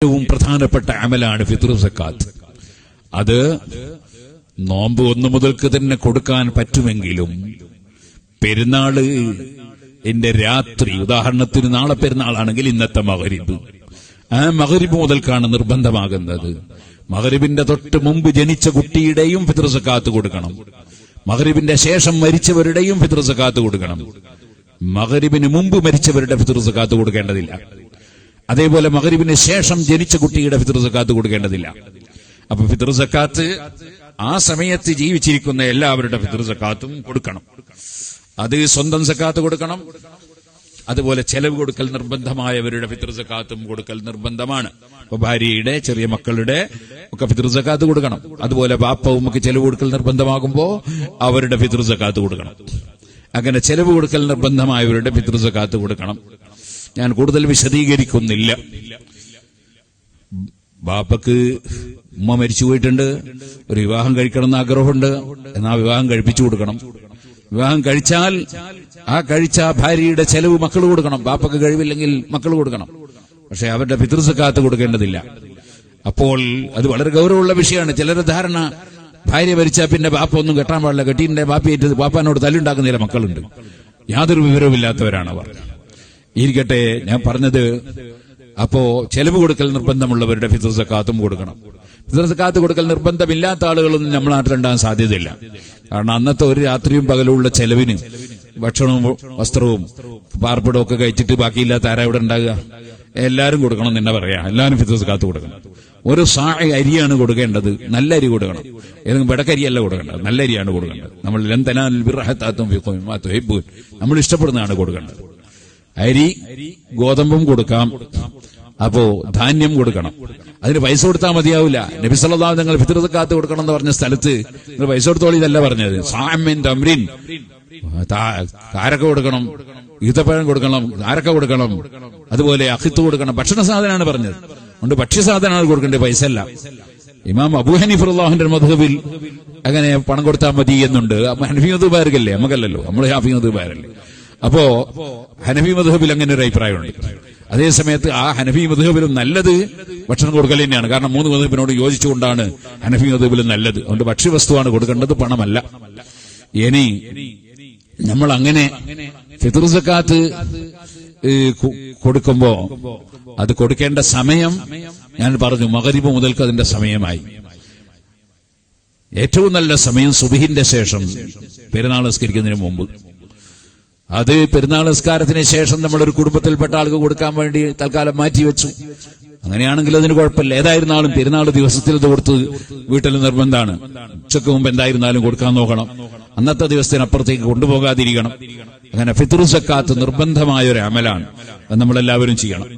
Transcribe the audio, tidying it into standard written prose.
ഏറ്റവും പ്രധാനപ്പെട്ട അമലാണ് ഫിത്ർ സക്കാത്ത്. അത് നോമ്പ് 1 മുതൽക്ക് തന്നെ കൊടുക്കാൻ പറ്റുമെങ്കിലും പെരുന്നാള് രാത്രി, ഉദാഹരണത്തിന് നാളെ പെരുന്നാളാണെങ്കിൽ ഇന്നത്തെ മഗ്രിബ്, ആ മഗ്രിബ് മുതൽക്കാണ് നിർബന്ധമാകുന്നത്. മഗ്രിബിന്റെ തൊട്ട് മുമ്പ് ജനിച്ച കുട്ടിയുടെയും ഫിത്ർ സക്കാത്ത് കൊടുക്കണം. മഗ്രിബിന്റെ ശേഷം മരിച്ചവരുടെയും ഫിത്ർ സക്കാത്ത് കൊടുക്കണം. മഗ്രിബിന് മുമ്പ് മരിച്ചവരുടെ ഫിത്ർ സക്കാത്ത് കൊടുക്കേണ്ടതില്ല. അതേപോലെ മഗ്രിബിന് ശേഷം ജനിച്ച കുട്ടിയുടെ ഫിത്ർ സക്കാത്ത് കൊടുക്കേണ്ടതില്ല. അപ്പൊ ഫിത്ർ സക്കാത്ത് ആ സമയത്ത് ജീവിച്ചിരിക്കുന്ന എല്ലാവരുടെ ഫിത്ർ സക്കാത്തും കൊടുക്കണം. അത് സ്വന്തം സക്കാത്ത് കൊടുക്കണം. അതുപോലെ ചെലവ് കൊടുക്കൽ നിർബന്ധമായവരുടെ ഫിത്ർ സക്കാത്തും കൊടുക്കൽ നിർബന്ധമാണ്. അപ്പൊ ഭാര്യയുടെ, ചെറിയ മക്കളുടെ ഒക്കെ ഫിത്ർ സക്കാത്ത് കൊടുക്കണം. അതുപോലെ ബാപ്പ ഉമ്മക്ക് ചെലവ് കൊടുക്കൽ നിർബന്ധമാകുമ്പോ അവരുടെ ഫിത്ർ സക്കാത്ത് കൊടുക്കണം. അങ്ങനെ ചെലവ് കൊടുക്കൽ നിർബന്ധമായവരുടെ ഫിത്ർ സക്കാത്ത് കൊടുക്കണം. ഞാൻ കൂടുതൽ വിശദീകരിക്കുന്നില്ല. ബാപ്പക്ക് ഉമ്മ മരിച്ചു പോയിട്ടുണ്ട്, ഒരു വിവാഹം കഴിക്കണമെന്ന് ആഗ്രഹമുണ്ട്, എന്നാൽ വിവാഹം കഴിപ്പിച്ചു കൊടുക്കണം. വിവാഹം കഴിച്ചാൽ ആ കഴിച്ച ഭാര്യയുടെ ചെലവ് മക്കൾ കൊടുക്കണം. ബാപ്പക്ക് കഴിവില്ലെങ്കിൽ മക്കൾ കൊടുക്കണം. പക്ഷെ അവരുടെ ഫിത്ർ സക്കാത്ത് കൊടുക്കേണ്ടതില്ല. അപ്പോൾ അത് വളരെ ഗൗരവമുള്ള വിഷയമാണ്. ചിലരുടെ ധാരണ ഭാര്യ മരിച്ചാൽ പിന്നെ ബാപ്പ ഒന്നും കെട്ടാൻ പാടില്ല, കെട്ടീന്റെ ബാപ്പയേറ്റ് ബാപ്പാനോട് തല്ലുണ്ടാക്കുന്ന ചില മക്കളുണ്ട്. യാതൊരു വിവരവുമില്ലാത്തവരാണ് അവർ. ഇരിക്കട്ടെ, ഞാൻ പറഞ്ഞത്, അപ്പോ ചെലവ് കൊടുക്കൽ നിർബന്ധമുള്ളവരുടെ ഫിത്ർ സക്കാത്തും കൊടുക്കണം. ഫിത്ർ സക്കാത്ത് കൊടുക്കൽ നിർബന്ധമില്ലാത്ത ആളുകളൊന്നും നമ്മുടെ നാട്ടിലുണ്ടാകാൻ സാധ്യതയില്ല. കാരണം അന്നത്തെ ഒരു രാത്രിയും പകലുമുള്ള ചെലവിന് ഭക്ഷണവും വസ്ത്രവും പാർപ്പിടവും ഒക്കെ കഴിച്ചിട്ട് ബാക്കിയില്ലാത്ത ആരാ ഇവിടെ ഉണ്ടാകുക? എല്ലാവരും കൊടുക്കണം എന്ന് തന്നെ പറയാം. എല്ലാവരും ഫിത്ർ സക്കാത്ത് കൊടുക്കണം. ഒരു സാഅ് അരിയാണ് കൊടുക്കേണ്ടത്. നല്ല അരി കൊടുക്കണം. ഏതെങ്കിലും വടക്കരിയല്ല കൊടുക്കേണ്ടത്, നല്ല അരിയാണ് കൊടുക്കേണ്ടത്. നമ്മൾ ലൻ തനാലുൽ ബിർറ ഹത്താ തുൻഫിഖൂ മിമ്മാ തുഹിബ്ബൂൻ, നമ്മൾ ഇഷ്ടപ്പെടുന്നതാണ് കൊടുക്കേണ്ടത്. അരി, ഗോതമ്പും കൊടുക്കാം. അപ്പോ ധാന്യം കൊടുക്കണം. അതിന് പൈസ കൊടുത്താൽ മതിയാവില്ല. നബി സല്ലല്ലാഹു അലൈഹി വസല്ലം ഫിത്ർ സക്കാത്ത് കൊടുക്കണം എന്ന് പറഞ്ഞ സ്ഥലത്ത് നിങ്ങൾ പൈസ കൊടുത്തോളി ഇതല്ല പറഞ്ഞത്. സാഅമിൻ തംറിൻ, കാരക്ക കൊടുക്കണം, ഈത്തപ്പഴം കൊടുക്കണം, കാരക്ക കൊടുക്കണം, അതുപോലെ അഖിത്ത് കൊടുക്കണം. ഭക്ഷണ സാധനമാണ് പറഞ്ഞത്. അതുകൊണ്ട് ഭക്ഷ്യസാധനമാണ് കൊടുക്കേണ്ടത്, പൈസ അല്ല. ഇമാം അബൂ ഹനീഫ റളിയല്ലാഹുവിന്റെ മദ്ഹബിൽ അങ്ങനെ പണം കൊടുത്താൽ മതി എന്നുണ്ട്. ഹനഫി മദ്ഹബുകാർക്കല്ലേ, നമുക്കല്ലല്ലോ, നമ്മൾ ഹാഫി മദ്ഹബുകാരല്ലേ. അപ്പോ ഹനഫി മദ്ഹബിൽ അങ്ങനെ ഒരു അഭിപ്രായമുണ്ട്. അതേസമയത്ത് ആ ഹനഫി മദ്ഹബിലും നല്ലത് ഭക്ഷണം കൊടുക്കൽ തന്നെയാണ്. കാരണം 3 മദ്ഹബിനോട് യോജിച്ചുകൊണ്ടാണ് ഹനഫി മദ്ഹബിലും നല്ലത്. അതുകൊണ്ട് ഭക്ഷ്യവസ്തുവാണ് കൊടുക്കേണ്ടത്, പണമല്ല. ഇനി നമ്മൾ അങ്ങനെ ഫിത്ർ സക്കാത്ത് കൊടുക്കുമ്പോ അത് കൊടുക്കേണ്ട സമയം ഞാൻ പറഞ്ഞു, മഗ്രിബ് മുതൽക്ക് അതിന്റെ സമയമായി. ഏറ്റവും നല്ല സമയം സുബ്ഹിന്റെ ശേഷം, പെരുന്നാൾ നിസ്കരിക്കുന്നതിന് മുമ്പ്. അത് പെരുന്നാൾ നിസ്കാരത്തിന് ശേഷം നമ്മളൊരു കുടുംബത്തിൽപ്പെട്ട ആൾക്ക് കൊടുക്കാൻ വേണ്ടി തൽക്കാലം മാറ്റിവെച്ചു. അങ്ങനെയാണെങ്കിൽ അതിന് കുഴപ്പമില്ല. ഏതായിരുന്നാലും പെരുന്നാൾ ദിവസത്തിൽ ഇത് കൊടുത്ത് വീട്ടിൽ നിർബന്ധമാണ്. ഉച്ചക്ക് മുമ്പ് എന്തായിരുന്നാലും കൊടുക്കാൻ നോക്കണം. അന്നത്തെ ദിവസത്തിനപ്പുറത്തേക്ക് കൊണ്ടുപോകാതിരിക്കണം. അങ്ങനെ ഫിത്ർ സക്കാത്ത് നിർബന്ധമായ ഒരു അമലാണ്. അത് നമ്മളെല്ലാവരും ചെയ്യണം.